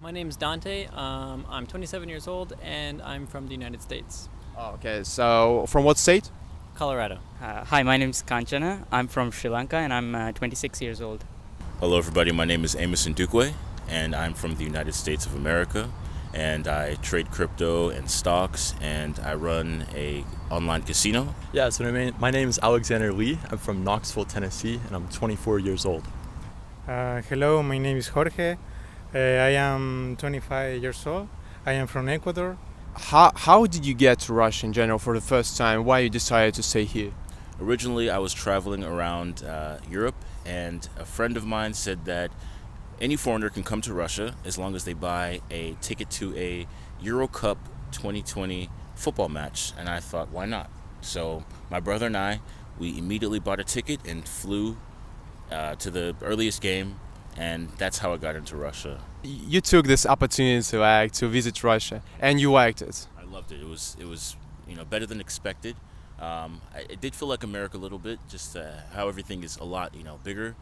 My name's Dante. I'm 27 years old and I'm from the United States, Oh, okay, so from what state? Colorado. Hi, my name is Kanchana. I'm from Sri Lanka and I'm 26 years old. Hello, everybody. My name is Amos Ndukwe, and I'm from the United States of America. And I trade crypto and stocks, and I run a online casino. Yeah, so my name is Alexander Lee. I'm from Knoxville, Tennessee, and I'm 24 years old. Hello, my name is Jorge. I am 25 years old. I am from Ecuador. How did you get to Russia in general for the first time? Why you decided to stay here? Originally, I was traveling around Europe, and a friend of mine said that any foreigner can come to Russia as long as they buy a ticket to a Euro Cup 2020 football match. And I thought, why not? So my brother and I, we immediately bought a ticket and flew to the earliest game, and that's how I got into Russia. You took this opportunity to visit Russia, and you liked it. I loved it. It was better than expected. It did feel like America a little bit, just how everything is a lot bigger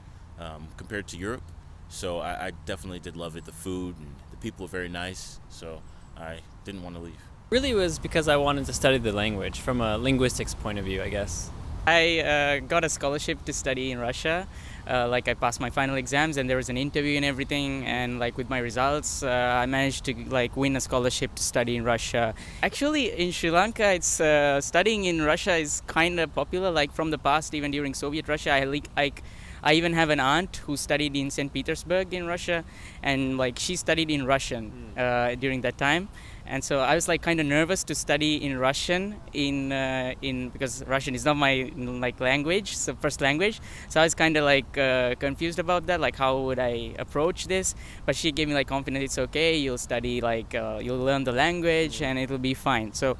compared to Europe. So I definitely did love it. The food and the people are very nice. So I didn't want to leave. Really was because I wanted to study the language from a linguistics point of view, I guess. I got a scholarship to study in Russia. I passed my final exams and there was an interview and everything, and with my results I managed to win a scholarship to study in Russia. Actually in Sri Lanka it's studying in Russia is kind of popular, from the past. Even during Soviet Russia, I even have an aunt who studied in St. Petersburg in Russia, and she studied in Russian during that time. And so I was kind of nervous to study in Russian because Russian is not my language, so first language. So I was kind of confused about that, how would I approach this? But she gave me confidence. It's okay. You'll study you'll learn the language and it'll be fine. So.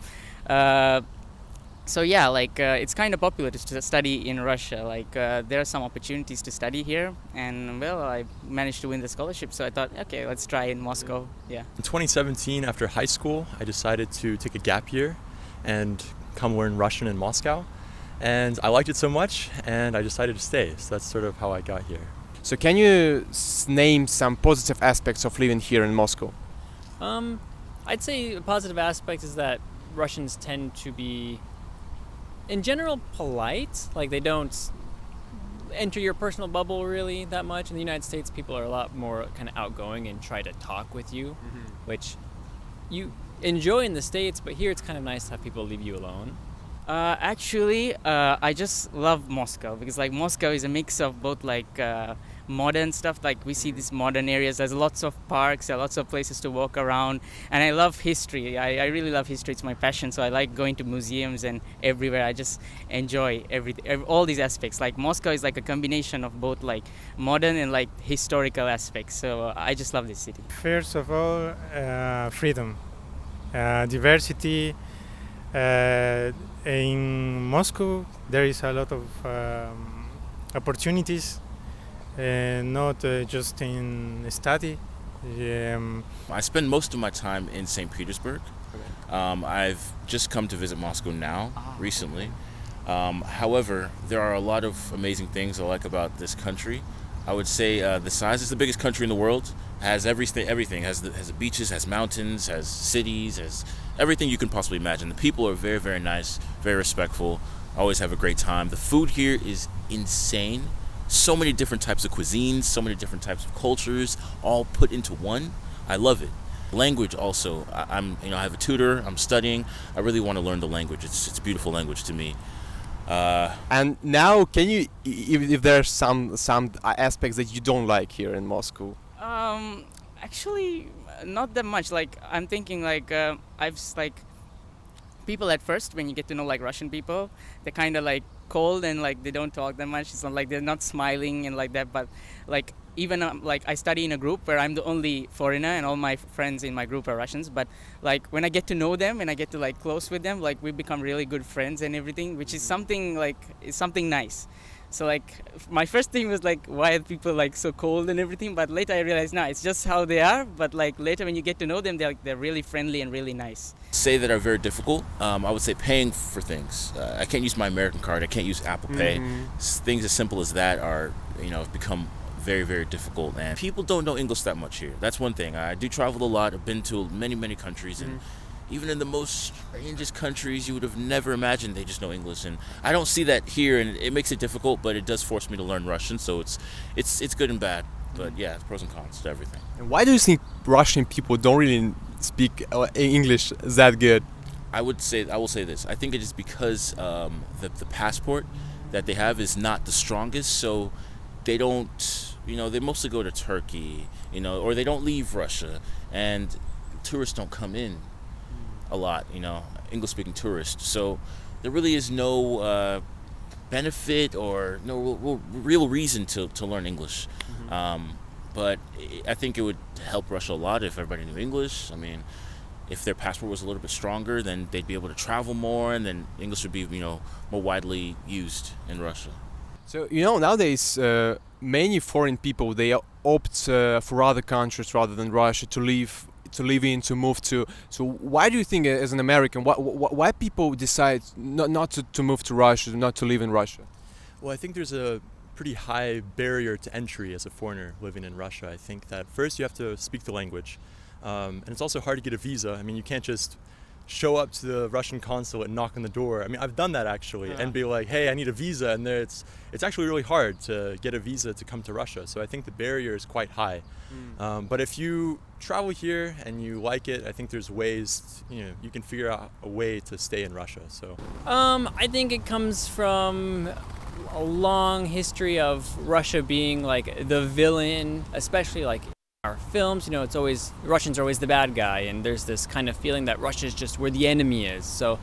It's kind of popular to study in Russia. There are some opportunities to study here, and I managed to win the scholarship. So I thought, okay, let's try in Moscow. Yeah. In 2017, after high school, I decided to take a gap year and come learn Russian in Moscow. And I liked it so much, and I decided to stay. So that's sort of how I got here. So can you name some positive aspects of living here in Moscow? I'd say a positive aspect is that Russians tend to be, in general, polite. They don't enter your personal bubble really that much. In the United States, people are a lot more kind of outgoing and try to talk with you, which you enjoy in the States, but here it's kind of nice to have people leave you alone. I just love Moscow because Moscow is a mix of both modern stuff. We see these modern areas. There's lots of parks, there are lots of places to walk around, and I love history. I really love history. It's my passion. So I like going to museums and everywhere. I just enjoy all these aspects. Moscow is a combination of both modern and historical aspects. So I just love this city. First of all, freedom, diversity. In Moscow, there is a lot of opportunities, not just in study. I spend most of my time in St. Petersburg. I've just come to visit Moscow now, recently. However, there are a lot of amazing things I like about this country. I would say the size is the biggest country in the world. Has everything. Has the beaches, has mountains, has cities, has everything you can possibly imagine. The people are very, very nice, very respectful. Always have a great time. The food here is insane. So many different types of cuisines, so many different types of cultures, all put into one. I love it. Language also. I have a tutor. I'm studying. I really want to learn the language. It's a beautiful language to me. And now, can you, if there's some aspects that you don't like here in Moscow? Actually, not that much. I'm thinking people at first, when you get to know Russian people, they're kind of cold and they don't talk that much. It's not they're not smiling and that. But even I study in a group where I'm the only foreigner and all my friends in my group are Russians. But when I get to know them and I get to close with them, we become really good friends and everything, which is something is something nice. So my first thing was why are people so cold and everything, but later I realized no, it's just how they are. But later when you get to know them, they're really friendly and really nice. Say that are very difficult. I would say paying for things. I can't use my American card. I can't use Apple Pay. Things as simple as that are have become very, very difficult. And people don't know English that much here. That's one thing. I do travel a lot. I've been to many, many countries, and even in the most strangest countries, you would have never imagined they just know English. And I don't see that here, and it makes it difficult, but it does force me to learn Russian. So it's good and bad. But yeah, it's pros and cons to everything. And why do you think Russian people don't really speak English that good? I will say this. I think it is because the passport that they have is not the strongest, so they don't, they mostly go to Turkey, or they don't leave Russia, and tourists don't come in a lot, English-speaking tourists. So there really is no benefit or no real reason to learn English. But I think it would help Russia a lot if everybody knew English. I mean, if their passport was a little bit stronger, then they'd be able to travel more, and then English would be, more widely used in Russia. So, nowadays, many foreign people, they opt for other countries rather than Russia to move to. So why do you think, as an American, why people decide not to move to Russia, not to live in Russia? Well, I think there's a pretty high barrier to entry as a foreigner living in Russia. I think that first you have to speak the language. And it's also hard to get a visa. I mean, you can't just show up to the Russian consulate and knock on the door. I mean, I've done that actually, and be like, hey, I need a visa. And there it's actually really hard to get a visa to come to Russia. So I think the barrier is quite high. But if you travel here and you like it, I think there's ways, you can figure out a way to stay in Russia. So I think it comes from a long history of Russia being like the villain, especially like our films, it's always, Russians are always the bad guy, and there's this kind of feeling that Russia is just where the enemy is. So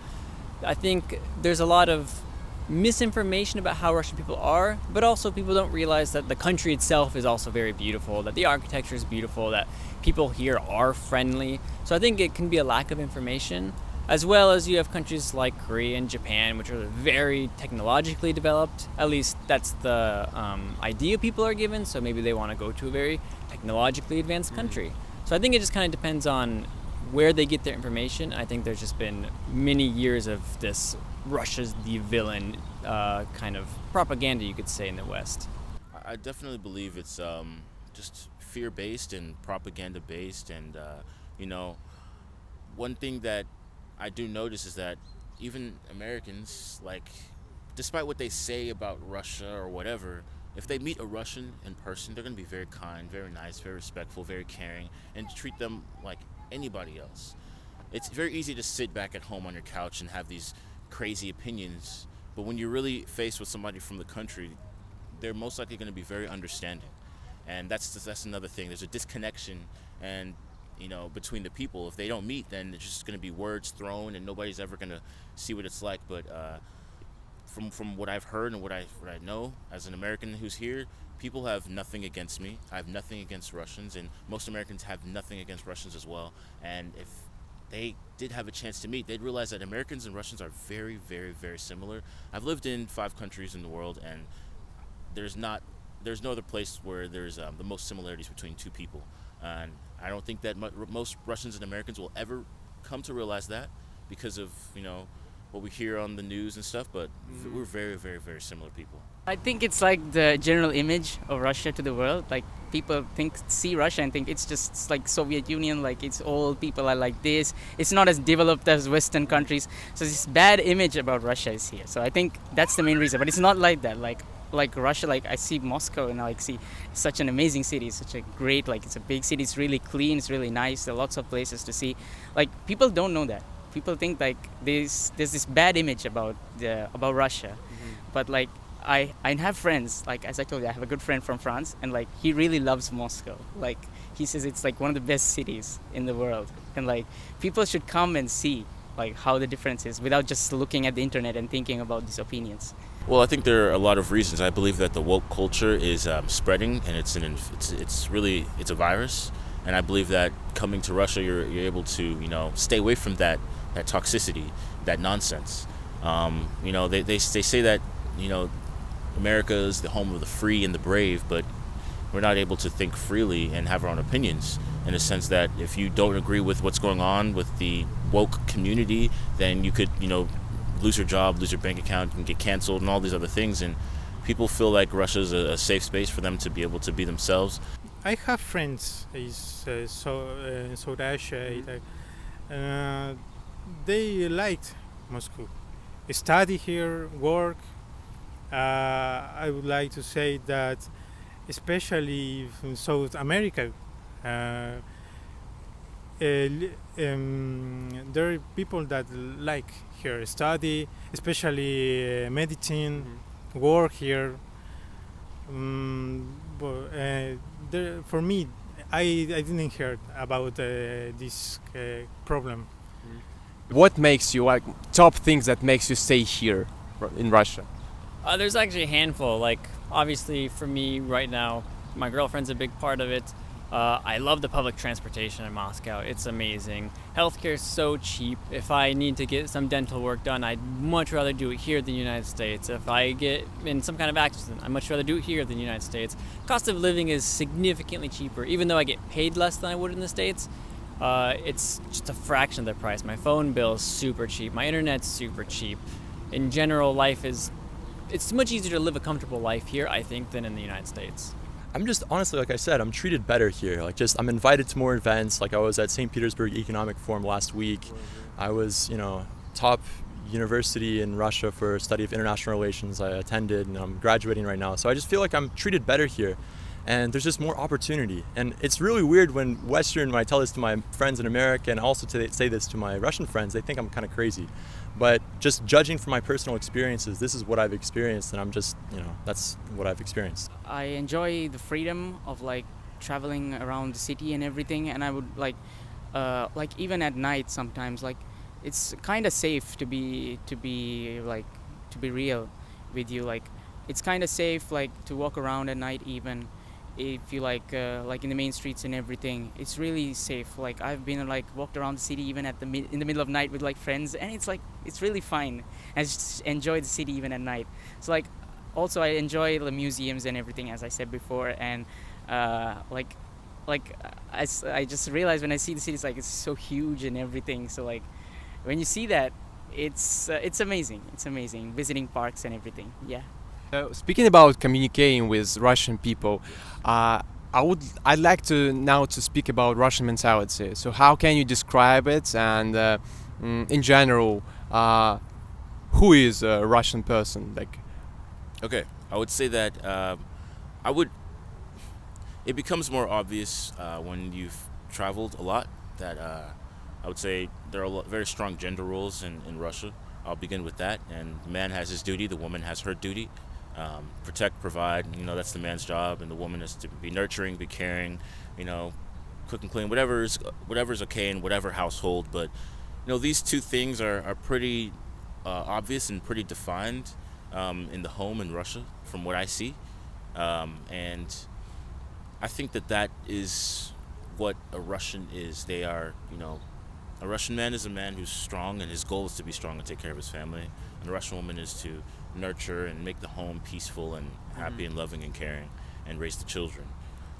I think there's a lot of misinformation about how Russian people are, but also people don't realize that the country itself is also very beautiful, that the architecture is beautiful, that people here are friendly. So I think it can be a lack of information, as well as you have countries like Korea and Japan, which are very technologically developed. At least that's the idea people are given, so maybe they want to go to a very technologically advanced country. So I think it just kind of depends on where they get their information. I think there's just been many years of this Russia's the villain kind of propaganda, you could say, in the West. I definitely believe it's just fear-based and propaganda-based, and one thing that I do notice is that even Americans, despite what they say about Russia or whatever, if they meet a Russian in person, they're going to be very kind, very nice, very respectful, very caring, and treat them like anybody else. It's very easy to sit back at home on your couch and have these crazy opinions, but when you're really faced with somebody from the country, they're most likely going to be very understanding. And that's another thing. There's a disconnection, and between the people. If they don't meet, then it's just going to be words thrown, and nobody's ever going to see what it's like. But from what I've heard and what I know as an American who's here, people have nothing against me. I have nothing against Russians, and most Americans have nothing against Russians as well. And if they did have a chance to meet, they'd realize that Americans and Russians are very, very, very similar. I've lived in 5 countries in the world, and there's no other place where there's the most similarities between two people. And I don't think that most Russians and Americans will ever come to realize that because of, what we hear on the news and stuff, but we're very, very, very similar people. I think it's like the general image of Russia to the world. Like people see Russia and think it's like Soviet Union, like it's old, people are like this. It's not as developed as Western countries. So this bad image about Russia is here. So I think that's the main reason, but it's not like that. Like Russia, like I see Moscow and I see such an amazing city, such a great, it's a big city, it's really clean, it's really nice, there are lots of places to see. Like people don't know that. People think there's this bad image about Russia. But I have friends, as I told you, I have a good friend from France, and he really loves Moscow. He says it's one of the best cities in the world, and people should come and see how the difference is without just looking at the internet and thinking about these opinions. Well, I think there are a lot of reasons. I believe that the woke culture is spreading, and it's a virus. And I believe that coming to Russia, you're able to stay away from that toxicity, that nonsense. They say that America is the home of the free and the brave, but we're not able to think freely and have our own opinions. In a sense that if you don't agree with what's going on with the woke community, then you could lose your job, lose your bank account, and get canceled, and all these other things. And people feel like Russia is a safe space for them to be able to be themselves. I have friends in South Asia. They liked Moscow. Study here, work. I would like to say that, especially in South America, there are people that like here study, especially medicine, work here. For me, I didn't hear about this problem. What makes you like top things that makes you stay here in Russia? There's actually a handful. Like, obviously, for me right now, my girlfriend's a big part of it. I love the public transportation in Moscow. It's amazing. Healthcare is so cheap. If I need to get some dental work done, I'd much rather do it here than the United States. If I get in some kind of accident, I'd much rather do it here than the United States. Cost of living is significantly cheaper. Even though I get paid less than I would in the States, it's just a fraction of the price. My phone bill is super cheap. My internet's super cheap. In general, it's much easier to live a comfortable life here, I think, than in the United States. I'm just honestly, like I said, I'm treated better here. I'm invited to more events. Like I was at St. Petersburg Economic Forum last week. I was, top university in Russia for study of international relations. I attended, and I'm graduating right now. So I just feel like I'm treated better here. And there's just more opportunity. And it's really weird when I tell this to my friends in America, and also to say this to my Russian friends, they think I'm kind of crazy. But just judging from my personal experiences, this is what I've experienced, and I'm just, that's what I've experienced. I enjoy the freedom of traveling around the city and everything, and I would even at night sometimes, it's kind of safe to be real with you. It's kind of safe to walk around at night even. If you in the main streets and everything, it's really safe. I've been walked around the city even in the middle of night with friends, and it's really fine. I just enjoy the city even at night. So also I enjoy the museums and everything, as I said before, and I just realized when I see the city, it's so huge and everything. So when you see that, it's amazing. It's amazing visiting parks and everything. Yeah. Speaking about communicating with Russian people, I'd like to now to speak about Russian mentality. So how can you describe it, and in general, who is a Russian person? Okay, I would say that it becomes more obvious when you've traveled a lot that I would say there are very strong gender roles in Russia. I'll begin with that, and the man has his duty, the woman has her duty. Protect, provide, that's the man's job, and the woman is to be nurturing, be caring, cook and clean, whatever's okay in whatever household. But these two things are pretty obvious and pretty defined in the home in Russia from what I see, and I think that is what a Russian is. They are, a Russian man is a man who's strong, and his goal is to be strong and take care of his family, and a Russian woman is to nurture and make the home peaceful and happy and loving and caring, and raise the children.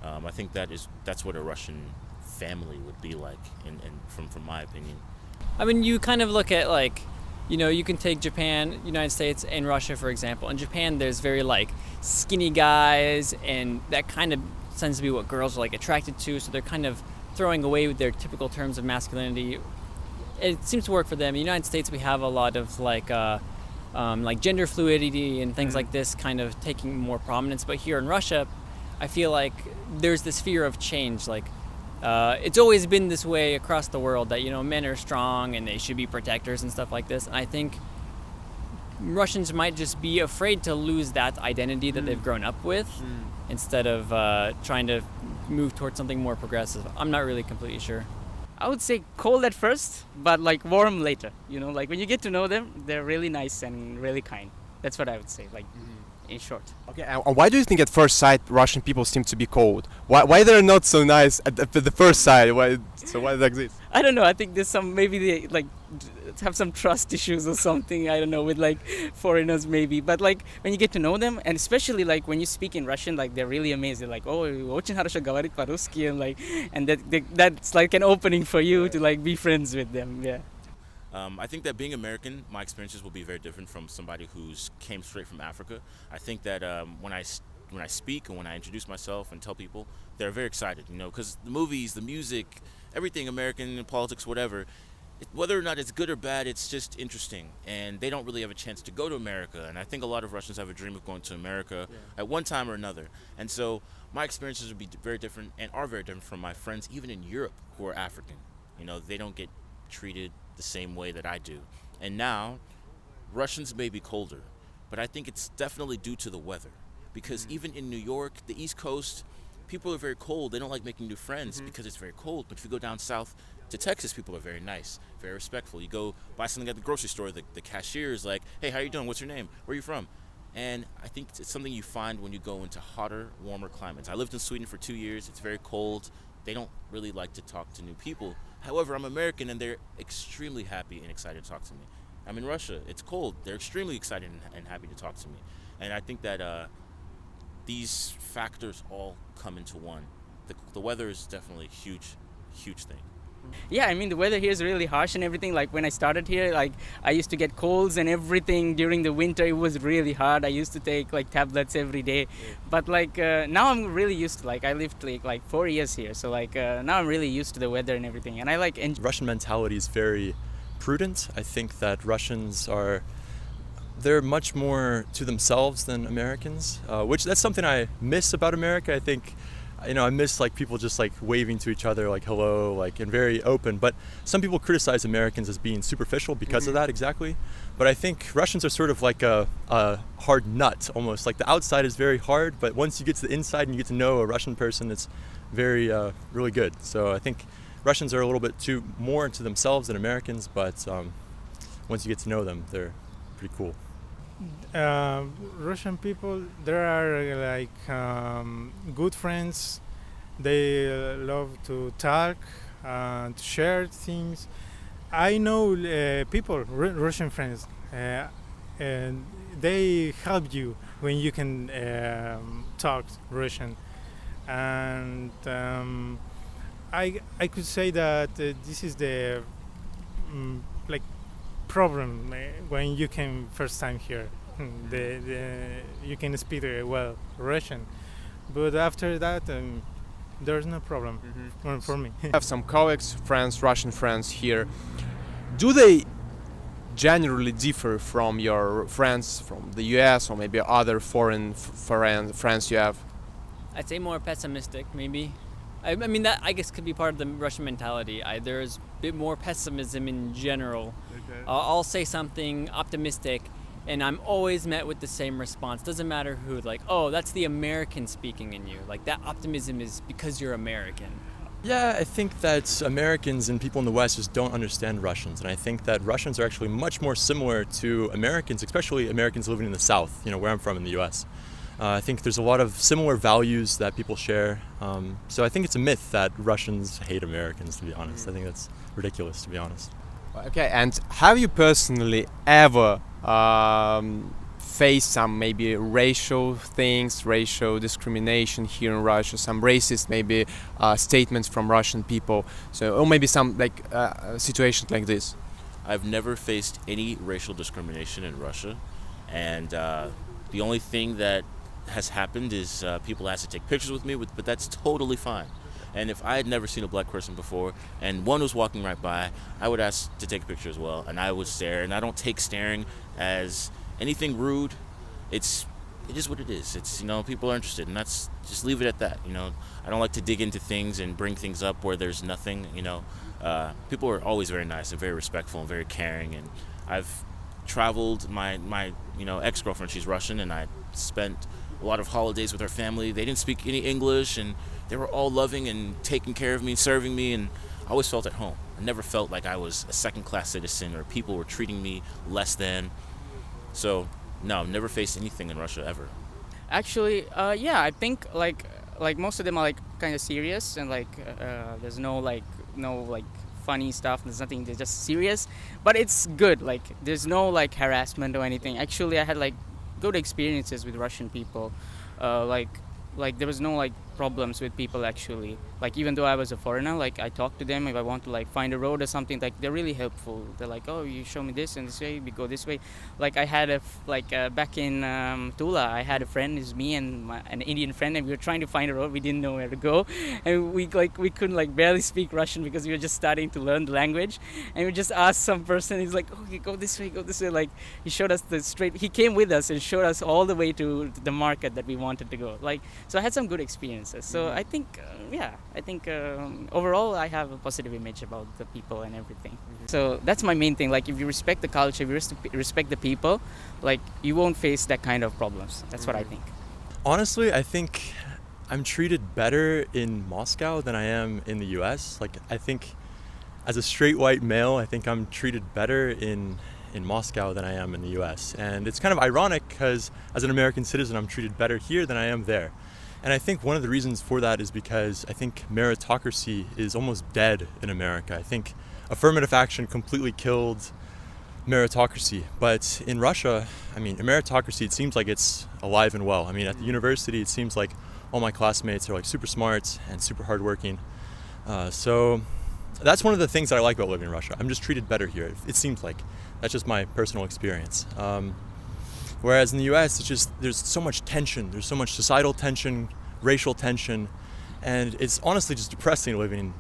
I think that's what a Russian family would be like, from my opinion. I mean, you kind of look at you can take Japan, United States, and Russia, for example. In Japan, there's very skinny guys, and that kind of tends to be what girls are attracted to. So they're kind of throwing away with their typical terms of masculinity. It seems to work for them. In the United States, we have a lot of gender fluidity and things like this kind of taking more prominence. But here in Russia, I feel like there's this fear of change. It's always been this way across the world that, men are strong and they should be protectors and stuff like this. And I think Russians might just be afraid to lose that identity that they've grown up with instead of trying to move towards something more progressive. I'm not really completely sure. I would say cold at first, but warm later. When you get to know them, they're really nice and really kind. That's what I would say, in short. Okay, and why do you think at first sight Russian people seem to be cold? Why they're not so nice at the first sight? Why like this? I don't know. I think there's maybe they have some trust issues or something. I don't know, with foreigners maybe. But when you get to know them, and especially when you speak in Russian, they're really amazed. They're oh, очень хорошо говорит по-русски, and that's an opening for you to be friends with them. Yeah. I think that being American, my experiences will be very different from somebody who's came straight from Africa. I think that when I speak and when I introduce myself and tell people, they're very excited, you know, because the movies, the music, everything American, politics, whatever, whether or not it's good or bad, it's just interesting, and they don't really have a chance to go to America. And I think a lot of Russians have a dream of going to America at one time or another. And so my experiences would be very different and are very different from my friends, even in Europe, who are African. You know, they don't get treated the same way that I do. And now, Russians may be colder, but I think it's definitely due to the weather. Because even in New York, the East Coast, people are very cold. They don't like making new friends because it's very cold. But if you go down south to Texas, people are very nice, very respectful. You go buy something at the grocery store, the cashier is like, hey, how you doing? What's your name? Where are you from? And I think it's something you find when you go into hotter, warmer climates. I lived in Sweden for 2 years. It's very cold. They don't really like to talk to new people. However, I'm American, and they're extremely happy and excited to talk to me. I'm in Russia. It's cold. They're extremely excited and happy to talk to me. And I think that these factors all come into one. The weather is definitely a huge thing. Yeah, I mean, the weather here is really harsh and everything. Like when I started here, like I used to get colds and everything during the winter. It was really hard. I used to take like tablets every day. But like now I'm really used to, like I lived like 4 years here. So like now I'm really used to the weather and everything. And I like Russian mentality is very prudent. I think that they're much more to themselves than Americans, which that's something I miss about America. I think, you know, I miss like people just like waving to each other like hello, like, and very open. But some people criticize Americans as being superficial because of that, exactly. But I think Russians are sort of like a hard nut almost. Like the outside is very hard, but once you get to the inside and you get to know a Russian person, it's very really good. So I think Russians are a little bit more into themselves than Americans, but once you get to know them, they're pretty cool. Russian people, there are like good friends. They love to talk, to share things. I know people, Russian friends, and they help you when you can talk Russian. And I could say that this is the like problem when you came first time here. You can speak well Russian, but after that there's no problem for me. I have some colleagues, friends, Russian friends here. Do they generally differ from your friends from the US or maybe other foreign friends you have? I'd say more pessimistic, maybe. I mean, that I guess could be part of the Russian mentality. There's a bit more pessimism in general. Okay. I'll say something optimistic, and I'm always met with the same response. Doesn't matter who, like, oh, that's the American speaking in you. Like, that optimism is because you're American. Yeah, I think that Americans and people in the West just don't understand Russians. And I think that Russians are actually much more similar to Americans, especially Americans living in the South, you know, where I'm from in the US. I think there's a lot of similar values that people share. So I think it's a myth that Russians hate Americans, to be honest. I think that's ridiculous, to be honest. Okay, and have you personally ever faced some maybe racial things, racial discrimination here in Russia, some racist maybe statements from Russian people, so or maybe some like situations like this? I've never faced any racial discrimination in Russia, and the only thing that has happened is people ask to take pictures with me, but that's totally fine. And if I had never seen a black person before and one was walking right by, I would ask to take a picture as well, and I would stare. And I don't take staring as anything rude. It is what it is. It's, you know, people are interested, and that's just leave it at that. You know, I don't like to dig into things and bring things up where there's nothing. You know, people are always very nice and very respectful and very caring. And I've traveled. My you know, ex-girlfriend, she's Russian, and I spent a lot of holidays with her family. They didn't speak any English, and they were all loving and taking care of me, serving me, and I always felt at home. I never felt like I was a second-class citizen or people were treating me less than. So, no, never faced anything in Russia ever. Actually, yeah, I think like most of them are like kind of serious, and like there's no funny stuff. There's nothing. They're just serious, but it's good. Like there's no like harassment or anything. Actually, I had like good experiences with Russian people. Like there was no like problems with people actually. Like even though I was a foreigner, like I talk to them if I want to like find a road or something. Like they're really helpful. They're like, oh, you show me this and this way, we go this way. Like I had back in Tula, I had a friend, it's me and an Indian friend, and we were trying to find a road. We didn't know where to go, and we couldn't like barely speak Russian because we were just starting to learn the language. And we just asked some person. He's like, okay, go this way, go this way. Like he showed us the straight. He came with us and showed us all the way to the market that we wanted to go. Like so, I had some good experiences. So I think, overall, I have a positive image about the people and everything. So that's my main thing. Like if you respect the culture, if you respect the people, like you won't face that kind of problems. That's what I think. Honestly, I think I'm treated better in Moscow than I am in the US. Like I think as a straight white male, I think I'm treated better in Moscow than I am in the US. And it's kind of ironic because as an American citizen, I'm treated better here than I am there. And I think one of the reasons for that is because I think meritocracy is almost dead in America. I think affirmative action completely killed meritocracy. But in Russia, I mean, meritocracy, it seems like it's alive and well. I mean, at the university, it seems like all my classmates are like super smart and super hardworking. So that's one of the things that I like about living in Russia. I'm just treated better here. It seems like. That's just my personal experience. Whereas in the US, it's just, there's so much tension. There's so much societal tension, racial tension, and it's honestly just depressing living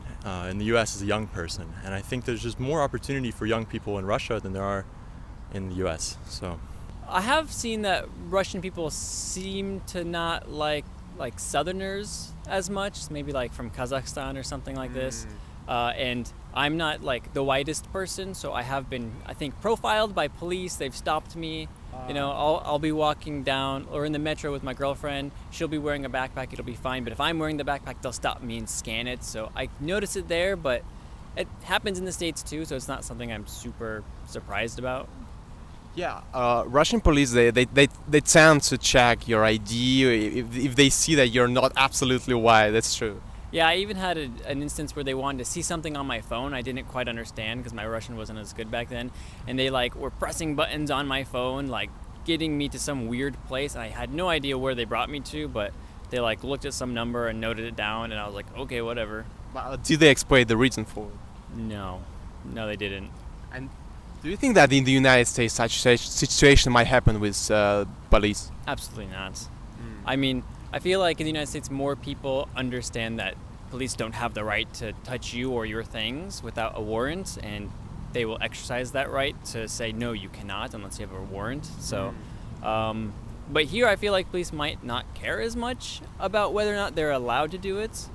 in the US as a young person. And I think there's just more opportunity for young people in Russia than there are in the US. So I have seen that Russian people seem to not like Southerners as much, maybe like from Kazakhstan or something like this. And I'm not like the whitest person, so I have been, I think, profiled by police. They've stopped me. You know, I'll be walking down or in the metro with my girlfriend. She'll be wearing a backpack. It'll be fine. But if I'm wearing the backpack, they'll stop me and scan it. So I notice it there, but it happens in the States too. So it's not something I'm super surprised about. Yeah, Russian police, they tend to check your ID if they see that you're not absolutely white. That's true. Yeah, I even had an instance where they wanted to see something on my phone I didn't quite understand because my Russian wasn't as good back then, and they like were pressing buttons on my phone, like getting me to some weird place, and I had no idea where they brought me to, but they like looked at some number and noted it down, and I was like, okay, whatever. But did they explain the reason for it? No, they didn't. And do you think that in the United States such situation might happen with police? Absolutely not. I mean, I feel like in the United States, more people understand that police don't have the right to touch you or your things without a warrant, and they will exercise that right to say, no, you cannot unless you have a warrant. So, but here I feel like police might not care as much about whether or not they're allowed to do it.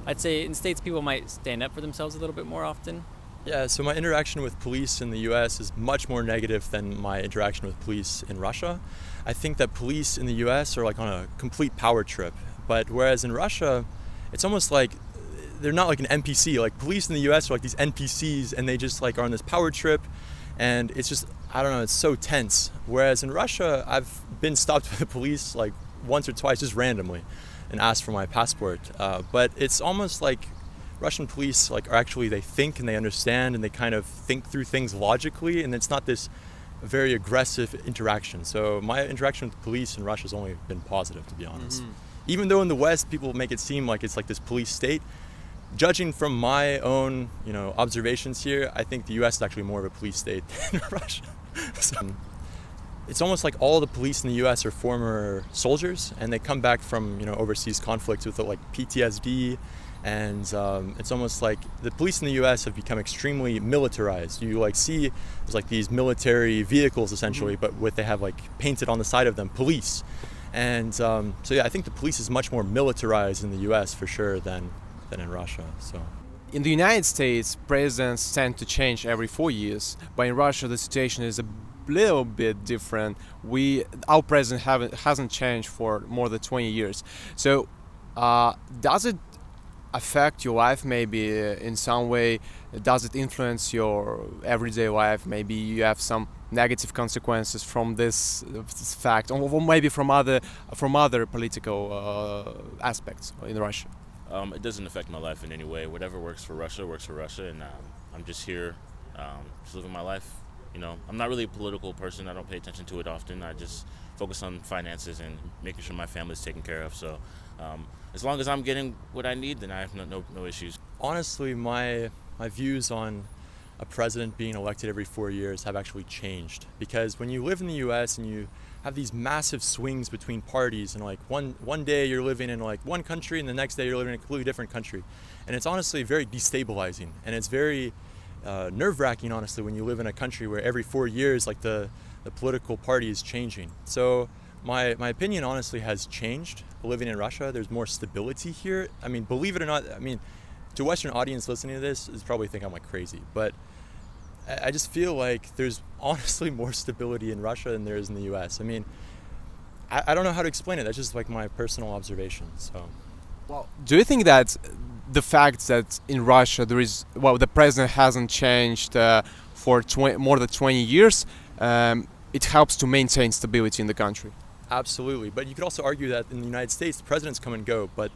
I'd say in States, people might stand up for themselves a little bit more often. yeah, so my interaction with police in the US is much more negative than my interaction with police in Russia. I think that police in the US are like on a complete power trip, but whereas in Russia, it's almost like they're not like an NPC. Like police in the US are like these NPCs, and they just like are on this power trip, and it's just, I don't know, it's so tense. Whereas in Russia, I've been stopped by the police like once or twice just randomly and asked for my passport, but it's almost like Russian police like are actually, they think and they understand and they kind of think through things logically, and it's not this very aggressive interaction. So my interaction with the police in Russia has only been positive, to be honest. Even though in the West people make it seem like it's like this police state, judging from my own, observations here, I think the US is actually more of a police state than Russia. So, it's almost like all the police in the US are former soldiers, and they come back from overseas conflicts with like PTSD, and it's almost like the police in the US have become extremely militarized. You like see there's like these military vehicles essentially, but they have like painted on the side of them police, and so yeah, I think the police is much more militarized in the US for sure than in Russia. So in the United States, presidents tend to change every 4 years, but in Russia the situation is a little bit different. Our president hasn't changed for more than 20 years. So does it affect your life maybe in some way? Does it influence your everyday life? Maybe you have some negative consequences from this fact, or maybe from other political aspects in Russia? It doesn't affect my life in any way. Whatever works for Russia, and I'm just here, just living my life. I'm not really a political person. I don't pay attention to it often. I just focus on finances and making sure my family's taken care of. So As long as I'm getting what I need, then I have no issues. Honestly, my views on a president being elected every 4 years have actually changed, because when you live in the US and you have these massive swings between parties, and like one day you're living in like one country and the next day you're living in a completely different country, and it's honestly very destabilizing, and it's very nerve-wracking, honestly, when you live in a country where every 4 years like the political party is changing. So my opinion honestly has changed living in Russia. There's more stability here. I mean, believe it or not, I mean, to a Western audience listening to this is probably think I'm like crazy, but I just feel like there's honestly more stability in Russia than there is in the US. I mean, I don't know how to explain it. That's just like my personal observation. So, Well, do you think that the fact that in Russia there is, well, the president hasn't changed for more than 20 years, it helps to maintain stability in the country? absolutely. But you could also argue that in the United States, the presidents come and go, but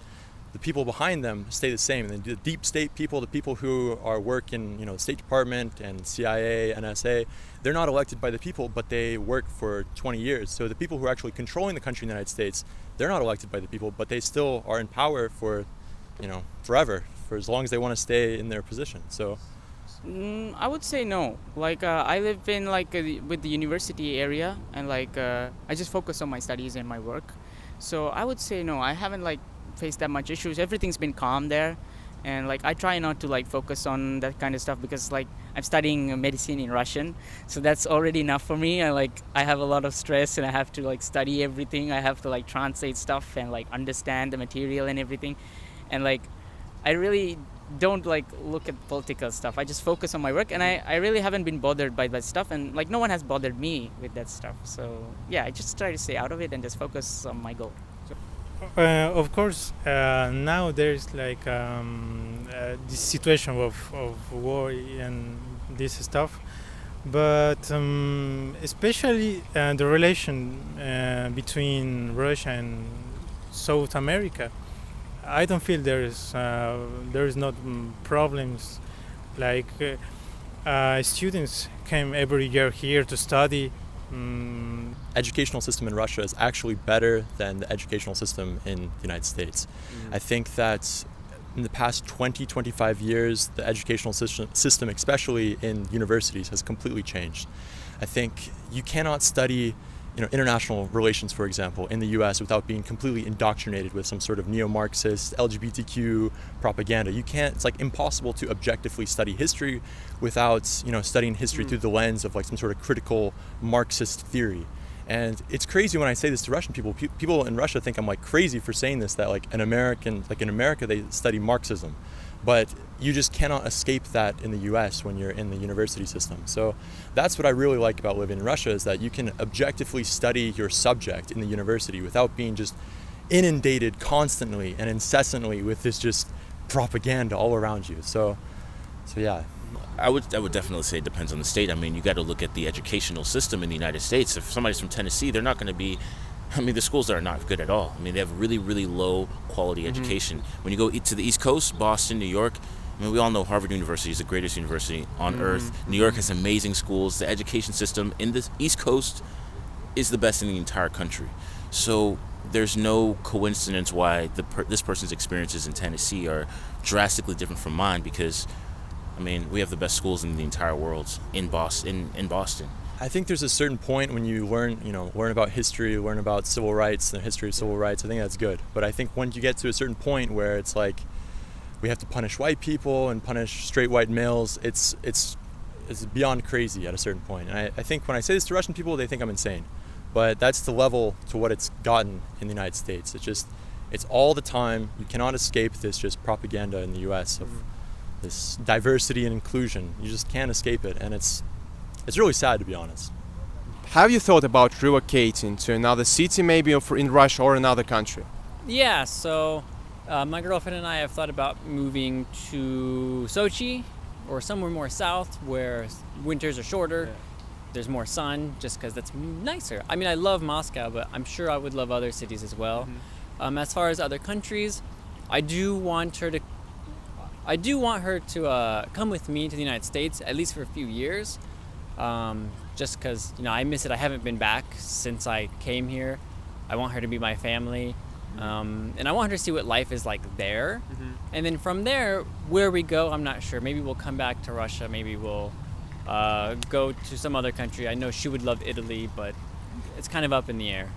the people behind them stay the same. And the deep state people, the people who are work in, the State Department and CIA, NSA, they're not elected by the people, but they work for 20 years. So the people who are actually controlling the country in the United States, they're not elected by the people, but they still are in power for, forever, for as long as they want to stay in their position. So I would say no. Like I live in with the university area, and I just focus on my studies and my work. So I would say no. I haven't faced that much issues. Everything's been calm there, and I try not to focus on that kind of stuff, because I'm studying medicine in Russian, so that's already enough for me. I have a lot of stress, and I have to study everything. I have to translate stuff and understand the material and everything, and I really don't look at political stuff. I just focus on my work, and I really haven't been bothered by that stuff, and no one has bothered me with that stuff. So yeah, I just try to stay out of it and just focus on my goal. Of course, now there's this situation of war and this stuff, but especially the relation between Russia and South America, I don't feel there is not problems. Students came every year here to study. educational system in Russia is actually better than the educational system in the United States. I think that in the past 20, 25 years, the educational system, especially in universities, has completely changed. I think you cannot study international relations, for example, in the US without being completely indoctrinated with some sort of neo-Marxist, LGBTQ propaganda. You can't, it's impossible to objectively study history without, studying history through the lens of some sort of critical Marxist theory. And it's crazy when I say this to Russian people. People in Russia think I'm crazy for saying this, that in America they study Marxism. But you just cannot escape that in the US when you're in the university system. So that's what I really like about living in Russia, is that you can objectively study your subject in the university without being just inundated constantly and incessantly with this just propaganda all around you. So yeah. I would definitely say it depends on the state. I mean, you got to look at the educational system in the United States. If somebody's from Tennessee, they're not going to be, the schools are not good at all. They have really, really low quality education. When you go to the East Coast, Boston, New York, we all know Harvard University is the greatest university on earth. New York has amazing schools. The education system in the East Coast is the best in the entire country. So there's no coincidence why this person's experiences in Tennessee are drastically different from mine, because we have the best schools in the entire world in Boston. I think there's a certain point when you learn about history, learn about civil rights, the history of civil rights. I think that's good. But I think once you get to a certain point where it's we have to punish white people and punish straight white males, it's beyond crazy at a certain point. And I think when I say this to Russian people, they think I'm insane. But that's the level to what it's gotten in the United States. It's all the time. You cannot escape this just propaganda in the US of this diversity and inclusion. You just can't escape it, and it's really sad, to be honest. Have you thought about relocating to another city, maybe in Russia or another country? Yeah, so my girlfriend and I have thought about moving to Sochi or somewhere more south where winters are shorter. Yeah. There's more sun, just because that's nicer. I love Moscow, but I'm sure I would love other cities as well. As far as other countries, I do want her to come with me to the United States, at least for a few years. Just because I miss it. I haven't been back since I came here. I want her to be my family. And I want her to see what life is like there. And then from there, where we go, I'm not sure. Maybe we'll come back to Russia. Maybe we'll go to some other country. I know she would love Italy, but it's kind of up in the air.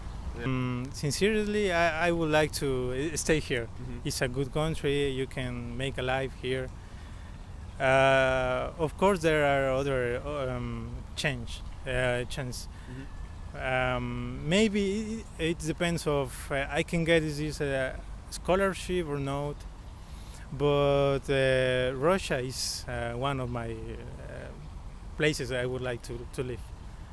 Sincerely, I would like to stay here. It's a good country. You can make a life here. Of course, there are other chance. Maybe it depends of I can get this scholarship or not. But Russia is one of my places I would like to live.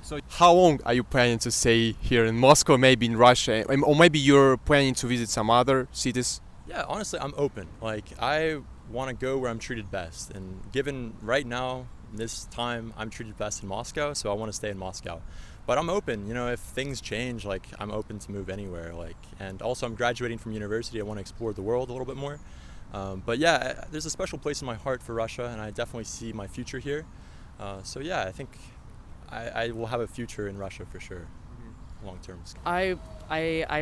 So how long are you planning to stay here in Moscow, maybe in Russia, or maybe you're planning to visit some other cities? Yeah, honestly, I'm open. Like, I want to go where I'm treated best. And given right now, this time, I'm treated best in Moscow, so I want to stay in Moscow. But I'm open, you know, if things change, like, I'm open to move anywhere. Like, and also I'm graduating from university. I want to explore the world a little bit more. But yeah, there's a special place in my heart for Russia, and I definitely see my future here. So yeah, I think I will have a future in Russia for sure, long term. I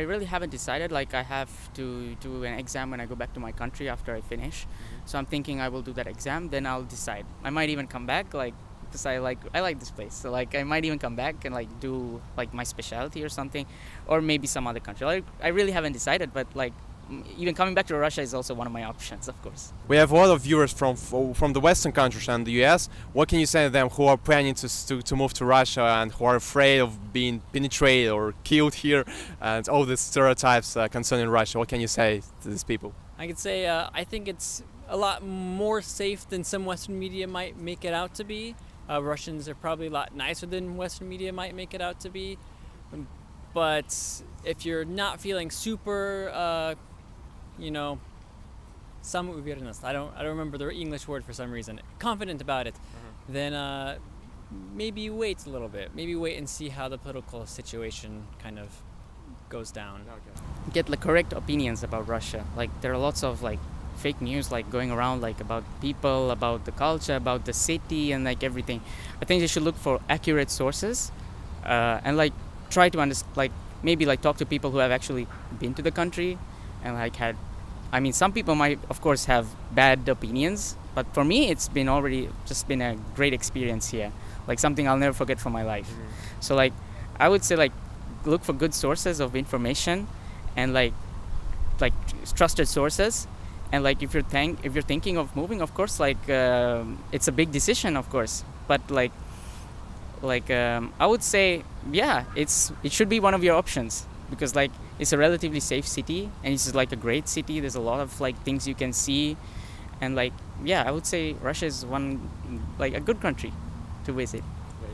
really haven't decided. Like, I have to do an exam when I go back to my country after I finish. So I'm thinking I will do that exam, then I'll decide. I might even come back, like, because I like this place. So like I might even come back and like do like my specialty or something, or maybe some other country. Like, I really haven't decided, but like even coming back to Russia is also one of my options, of course. We have a lot of viewers from the Western countries and the US. What can you say to them who are planning to move to Russia and who are afraid of being penetrated or killed here and all the stereotypes concerning Russia? What can you say to these people? I could say I think it's a lot more safe than some Western media might make it out to be. Russians are probably a lot nicer than Western media might make it out to be. But if you're not feeling super самоуверенность, I don't remember the English word for some reason, confident about it, then maybe wait a little bit. Maybe wait and see how the political situation kind of goes down. Get the correct opinions about Russia. Like, there are lots of like fake news like going around, like about people, about the culture, about the city, and like everything. I think they should look for accurate sources and like try to understand, like maybe like talk to people who have actually been to the country and like had, I mean, some people might of course have bad opinions, but for me it's been already just been a great experience here, like something I'll never forget from my life. So like I would say like look for good sources of information and like trusted sources. And like if you're thinking of moving, of course, like it's a big decision, of course, but like I would say, yeah, it should be one of your options, because like it's a relatively safe city and it's like a great city. There's a lot of like things you can see, and like, yeah, I would say Russia is one, like a good country to visit.